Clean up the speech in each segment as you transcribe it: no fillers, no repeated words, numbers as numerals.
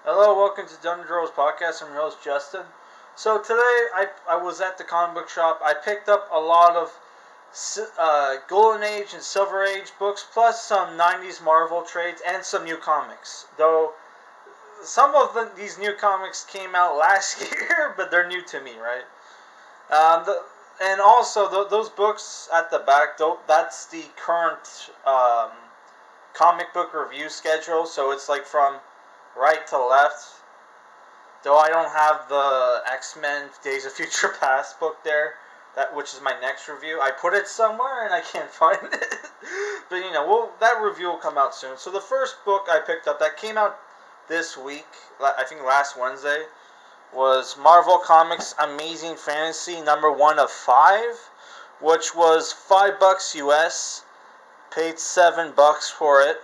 Hello, welcome to Thunderstrike podcast. I'm your host Justin. So today I was at the comic book shop. I picked up a lot of Golden Age and Silver Age books, plus some 90's Marvel trades and some new comics. Though some of these new comics came out last year, but they're new to me, right? And also those books at the back, that's the current comic book review schedule. So it's like from right to left. Though I don't have the X-Men Days of Future Past book there, which is my next review. I put it somewhere and I can't find it. But that review will come out soon. So the first book I picked up that came out this week, I think last Wednesday, was Marvel Comics Amazing Fantasy #1 of 5, which was $5 US. Paid $7 for it.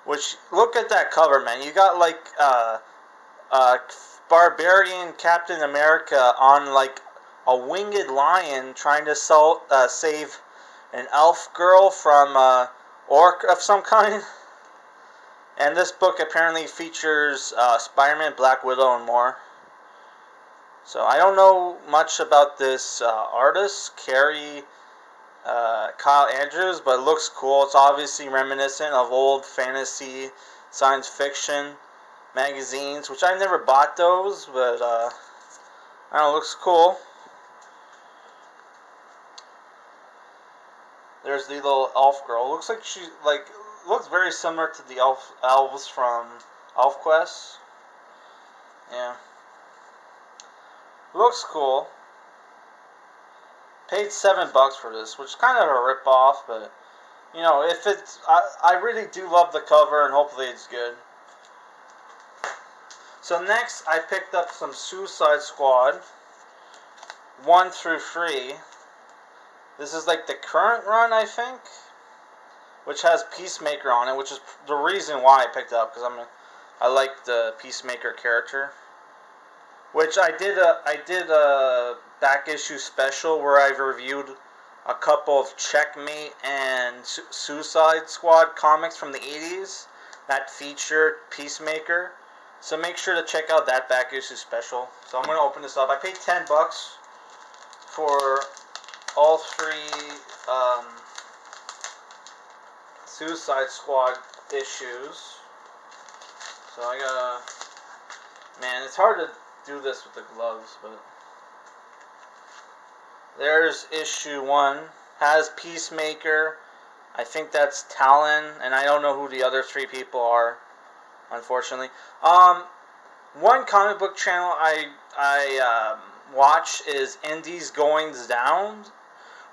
Which, look at that cover, man. You got like barbarian Captain America on like a winged lion trying to save an elf girl from orc of some kind. And this book apparently features Spider-Man, Black Widow, and more. So I don't know much about this artist, Kyle Andrews, but it looks cool. It's obviously reminiscent of old fantasy science fiction magazines, which I've never bought those, but I don't know, it looks cool. There's the little elf girl. Looks like she looks very similar to the elves from ElfQuest. Yeah. Looks cool. Paid $7 for this, which is kind of a rip-off, but if it's, I really do love the cover, and hopefully it's good. So next, I picked up some Suicide Squad 1 through 3. This is like the current run, I think, which has Peacemaker on it, which is the reason why I picked it up, because I like the Peacemaker character. Which I did a back issue special where I reviewed a couple of Checkmate and Suicide Squad comics from the 80's that featured Peacemaker. So make sure to check out that back issue special. So I'm going to open this up. I paid $10 for all 3 Suicide Squad issues. So I gotta... Man, it's hard to do this with the gloves, but there's issue 1. Has Peacemaker. I think that's Talon, and I don't know who the other 3 people are, unfortunately. One comic book channel I watch is Indies Goings Down,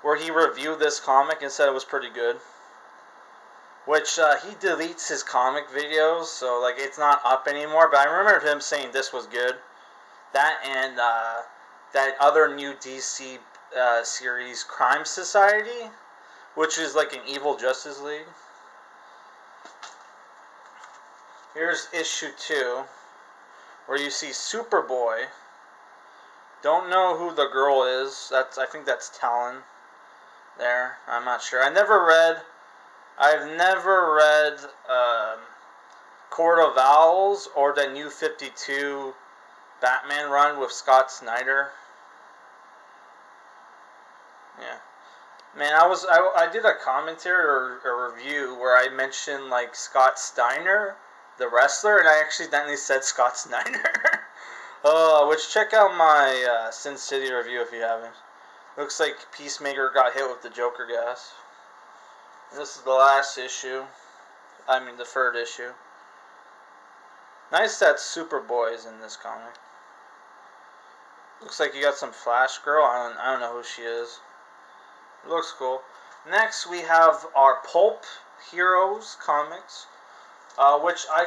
where he reviewed this comic and said it was pretty good. Which he deletes his comic videos, so like it's not up anymore. But I remember him saying this was good. That and that other new DC series, Crime Society, which is like an evil Justice League. Here's issue 2, where you see Superboy. Don't know who the girl is. I think that's Talon. There, I'm not sure. I've never read Court of Owls or the New 52 Batman run with Scott Snyder. Yeah, man, I did a commentary or a review where I mentioned like Scott Steiner, the wrestler, and I accidentally said Scott Snyder. Which check out my Sin City review if you haven't. Looks like Peacemaker got hit with the Joker gas. And this is the last issue. I mean the 3rd issue. Nice that Superboy is in this comic. Looks like you got some Flash Girl. I don't know who she is. It looks cool. Next we have our Pulp Heroes comics, which I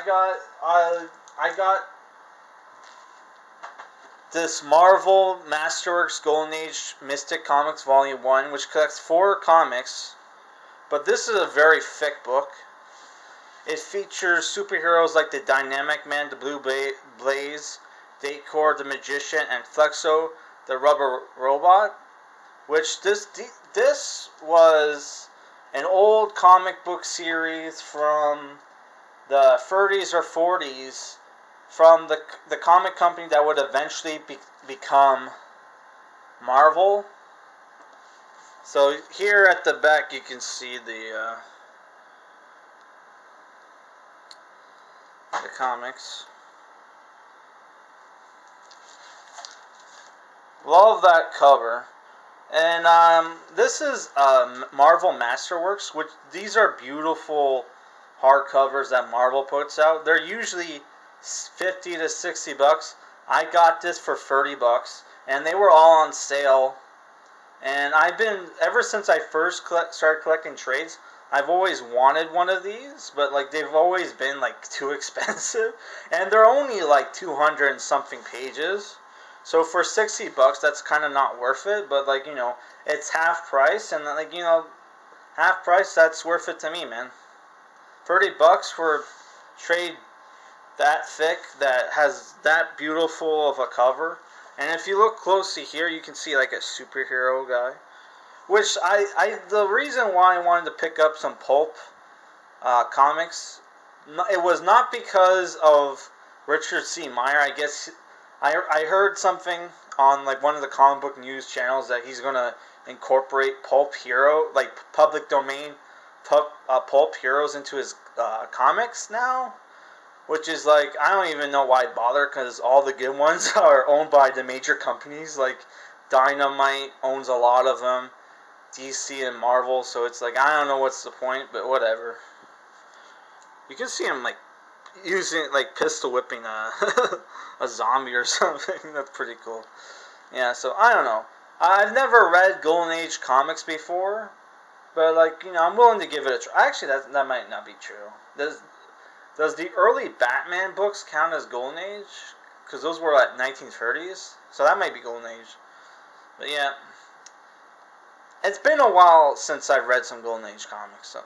got this Marvel Masterworks Golden Age Mystic Comics Volume 1, which collects 4 comics. But this is a very thick book. It features superheroes like the Dynamic Man, the Blue Blaze, Dacor the Magician, and Flexo the Rubber Robot. Which this was an old comic book series from the 30s or 40s from the comic company that would eventually become Marvel. So here at the back you can see the comics. Love that cover. And this is Marvel Masterworks, which these are beautiful hardcovers that Marvel puts out. They're usually 50 to 60 bucks. I got this for 30 bucks, and they were all on sale. And I've been, ever since I first started collecting trades, I've always wanted one of these, but like they've always been like too expensive, and they're only like 200 and something pages. So for 60 bucks, that's kind of not worth it. But like, you know, it's half price, and like, you know, half price, that's worth it to me, man. 30 bucks for a trade that thick that has that beautiful of a cover. And if you look closely here, you can see like a superhero guy. Which the reason why I wanted to pick up some pulp comics, it was not because of Richard C. Meyer. I guess I heard something on like one of the comic book news channels that he's gonna incorporate Pulp Hero, like public domain Pulp Heroes into his comics now. Which is like, I don't even know why bother, because all the good ones are owned by the major companies. Like Dynamite owns a lot of them, DC and Marvel, so it's like, I don't know what's the point, but whatever. You can see him like using, like pistol whipping a zombie or something. That's pretty cool. Yeah, so I don't know. I've never read Golden Age comics before, but like, you know, I'm willing to give it a try. Actually, that might not be true. Does the early Batman books count as Golden Age? Because those were like 1930s, so that might be Golden Age. But yeah, it's been a while since I've read some Golden Age comics.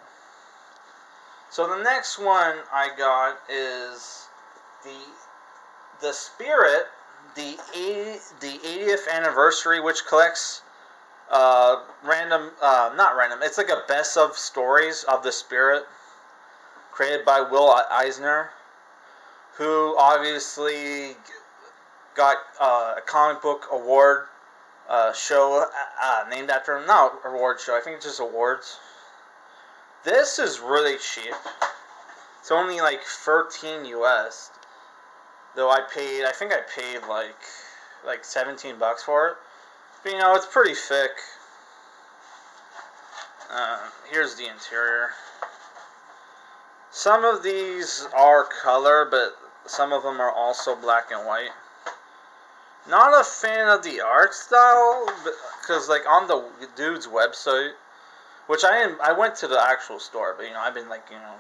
So the next one I got is the Spirit, the 80th anniversary, which collects not random. It's like a best of stories of the Spirit, created by Will Eisner, who obviously got a comic book award show named after him. Not award show, I think it's just awards. This is really cheap. It's only like 13 US. Though I think I paid like 17 bucks for it. But you know, it's pretty thick. Here's the interior. Some of these are color, but some of them are also black and white. Not a fan of the art style, because like on the dude's website, which I went to the actual store, but you know, I've been like, you know,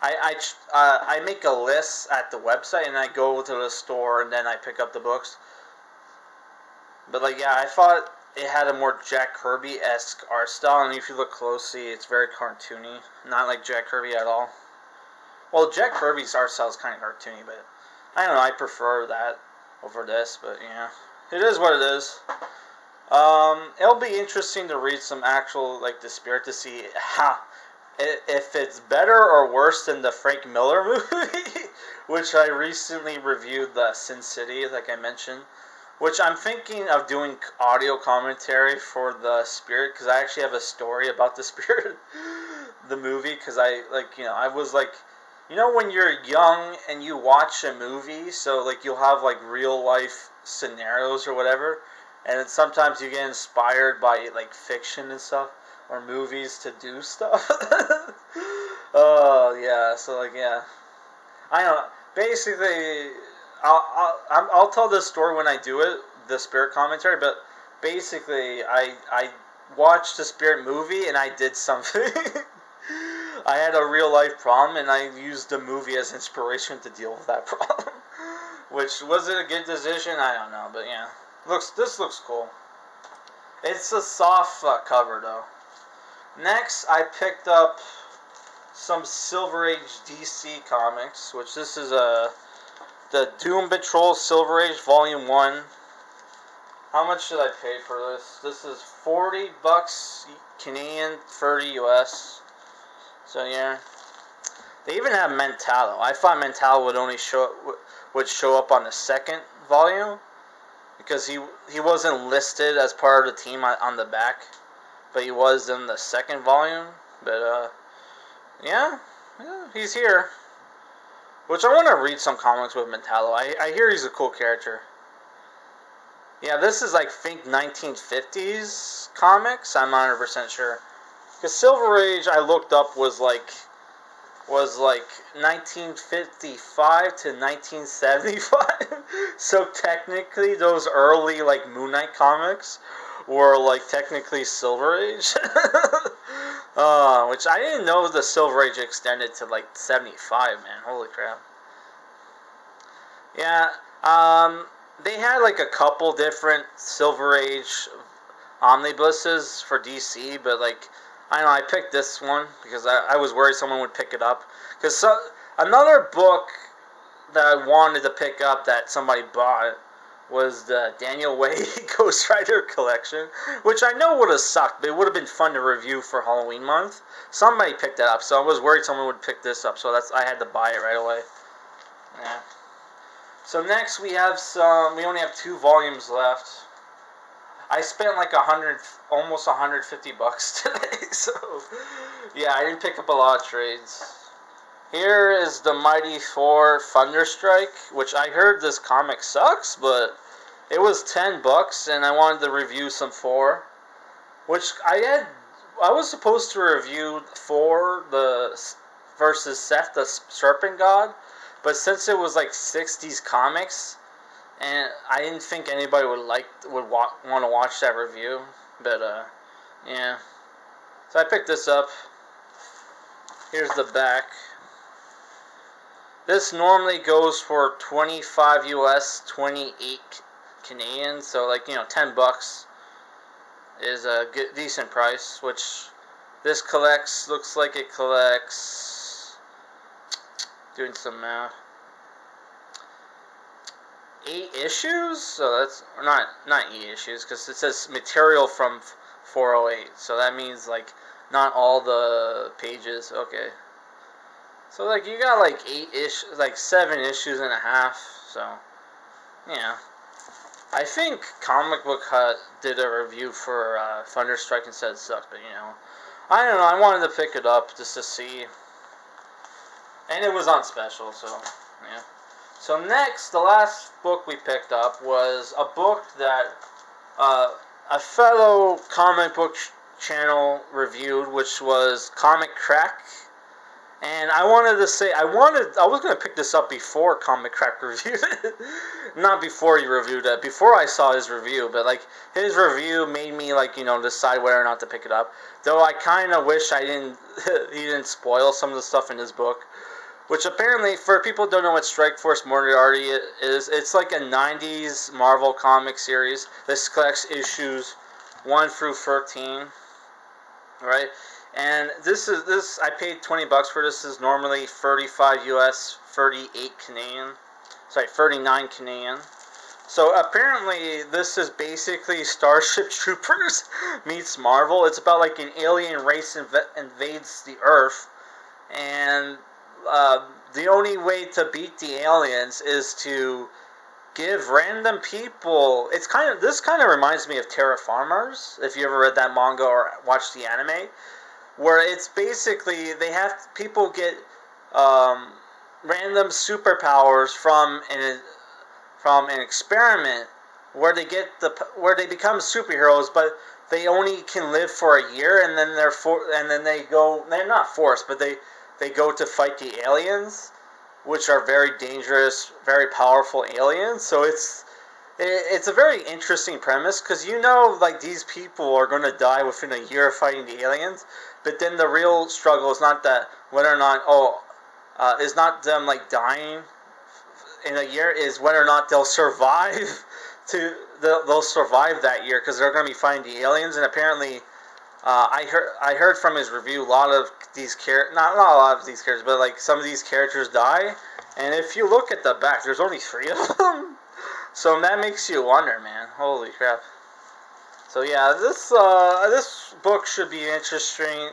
I make a list at the website and I go to the store and then I pick up the books. But like, yeah, I thought it had a more Jack Kirby-esque art style, and if you look closely, it's very cartoony. Not like Jack Kirby at all. Well, Jack Kirby's art style is kind of cartoony, but I don't know, I prefer that over this, but yeah. It is what it is. It'll be interesting to read some actual, like, The Spirit to see if it's better or worse than the Frank Miller movie, which I recently reviewed, the Sin City, like I mentioned. Which I'm thinking of doing audio commentary for the Spirit, because I actually have a story about the Spirit, the movie, because I was like, you know when you're young and you watch a movie, so like you'll have like real life scenarios or whatever, and then sometimes you get inspired by like fiction and stuff, or movies to do stuff. Oh, yeah, so like, yeah. I don't know, basically, I'll tell this story when I do it, the Spirit commentary, but basically, I watched the Spirit movie and I did something. I had a real life problem and I used the movie as inspiration to deal with that problem. Which, was it a good decision? I don't know, but yeah. This looks cool. It's a soft cover though. Next, I picked up some Silver Age DC comics, which this is the Doom Patrol Silver Age Volume 1. How much did I pay for this? This is 40 bucks Canadian, 30 US. So yeah. They even have Mentalo. I thought Mentalo would only show up on the second volume because he wasn't listed as part of the team on the back, but he was in the second volume. But yeah, he's here. Which I want to read some comics with Mentalo. I hear he's a cool character. Yeah, this is like think 1950s comics. I'm not 100% sure. Because Silver Age I looked up was like 1955 to 1975. So technically those early like Moon Knight comics were like technically Silver Age. Which I didn't know the Silver Age extended to like 75, man. Holy crap. Yeah, they had like a couple different Silver Age omnibuses for DC, but like, I don't know, I picked this one because I was worried someone would pick it up. Because another book that I wanted to pick up that somebody bought was the Daniel Way Ghost Rider collection, which I know would have sucked, but it would have been fun to review for Halloween month. Somebody picked it up, so I was worried someone would pick this up, so I had to buy it right away. Yeah. So next we only have 2 volumes left. I spent like almost $150 today, so yeah, I didn't pick up a lot of trades. Here is the Mighty Thor Thunderstrike, which I heard this comic sucks, but it was $10 and I wanted to review some Thor, which I was supposed to review Thor versus Seth the Serpent God, but since it was like 60s comics, and I didn't think anybody would want to watch that review, but yeah. So I picked this up. Here's the back. This normally goes for 25 US, 28 Canadian, so like, you know, $10 is a decent price, which this looks like it collects, doing some math, 8 issues, so that's not 8 issues, because it says material from 408, so that means like not all the pages. Okay, so like you got like 7 issues and a half. So yeah, I think Comic Book Hut did a review for Thunderstrike and said it sucked, but you know, I don't know, I wanted to pick it up just to see, and it was on special, so yeah. So next, the last book we picked up was a book that a fellow comic book channel reviewed, which was Comic Crack. And I wanted to say, I was going to pick this up before Comic Crack reviewed it. Not before he reviewed it, before I saw his review. But like, his review made me like, you know, decide whether or not to pick it up. Though I kind of wish he didn't spoil some of the stuff in his book. Which apparently, for people who don't know what Strikeforce Moriarty is, it's like a 90's Marvel comic series. This collects issues 1 through 13, right? And this I paid $20 for this. This is normally 35 US, 38 Canadian. Sorry, 39 Canadian. So apparently, this is basically Starship Troopers meets Marvel. It's about like an alien race invades the Earth, and the only way to beat the aliens is to give random people. This kind of reminds me of Terraformers, if you ever read that manga or watched the anime, where it's basically people get random superpowers from an experiment where they become superheroes, but they only can live for a year, and then they're not forced, but they go to fight the aliens, which are very dangerous, very powerful aliens. So it's a very interesting premise, because you know, like, these people are going to die within a year of fighting the aliens, but then the real struggle is not that whether or not is not them like dying in a year, is whether or not they'll survive they'll survive that year, because they're going to be fighting the aliens. And apparently, I heard from his review a lot of these not a lot of these characters, but like some of these characters die. And if you look at the back, there's only 3 of them. So that makes you wonder, man. Holy crap. So yeah, this book should be interesting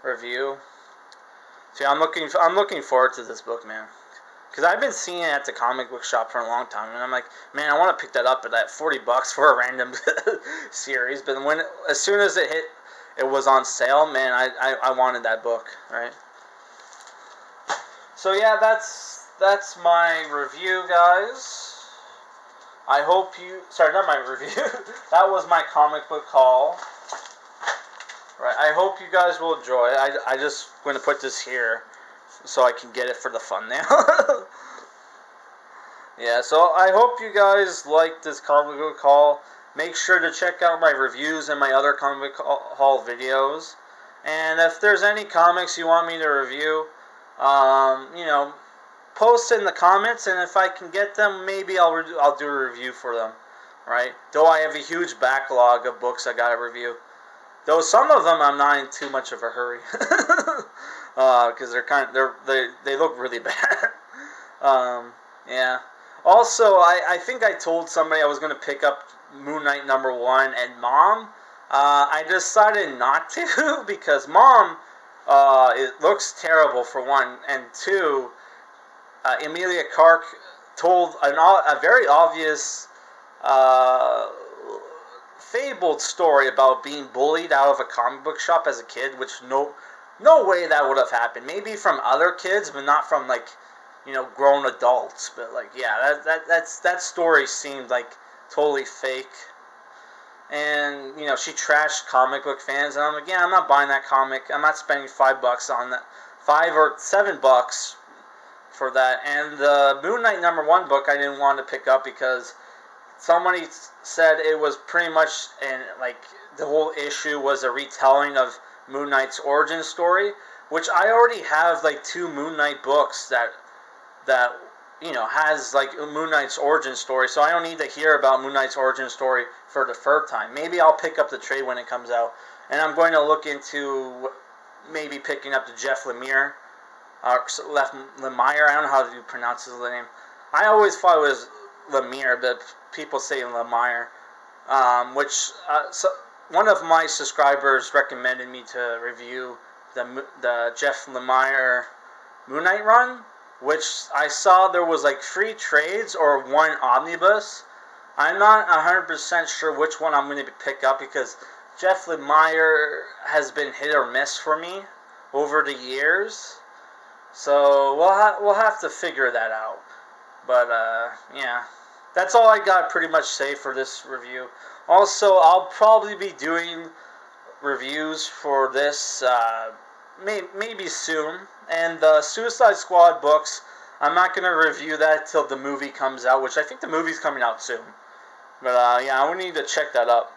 review. So yeah, I'm looking forward to this book, man. Because I've been seeing it at the comic book shop for a long time, and I'm like, man, I want to pick that up at that $40 for a random series. But as soon as it hit, it was on sale, man. I wanted that book, right? So yeah, that's my review, guys. I hope you... Sorry, not my review. That was my comic book haul. Right, I hope you guys will enjoy it. I just going to put this here so I can get it for the thumbnail. Yeah, so I hope you guys like this comic book haul. Make sure to check out my reviews and my other comic book haul videos. And if there's any comics you want me to review, you know, post in the comments, and if I can get them, maybe I'll do a review for them, right? Though I have a huge backlog of books I gotta review. Though some of them I'm not in too much of a hurry, because they look really bad. Yeah. Also, I think I told somebody I was gonna pick up Moon Knight #1 and Mom. I decided not to because Mom, it looks terrible for one, and two. Emilia Clarke told a very obvious, fabled story about being bullied out of a comic book shop as a kid, which no way that would have happened. Maybe from other kids, but not from, like, you know, grown adults. But, like, yeah, that story seemed like totally fake. And, you know, she trashed comic book fans, and I'm like, yeah, I'm not buying that comic. I'm not spending $5 on that, $5 or $7 for that. And the Moon Knight #1 book I didn't want to pick up because somebody said it was pretty much, and like the whole issue was a retelling of Moon Knight's origin story, which I already have like 2 Moon Knight books that you know has like Moon Knight's origin story, so I don't need to hear about Moon Knight's origin story for the third time. Maybe I'll pick up the trade when it comes out, and I'm going to look into maybe picking up the Jeff Lemire. Lemire, I don't know how to pronounce his name. I always thought it was Lemire, but people say Lemire. So one of my subscribers recommended me to review the Jeff Lemire Moon Knight run, which I saw there was like 3 trades or 1 omnibus. I'm not 100% sure which one I'm going to pick up because Jeff Lemire has been hit or miss for me over the years. So we'll have to figure that out. But yeah, that's all I got pretty much say for this review. Also, I'll probably be doing reviews for this maybe soon. And the Suicide Squad books, I'm not going to review that till the movie comes out, which I think the movie's coming out soon. But yeah, I would need to check that out.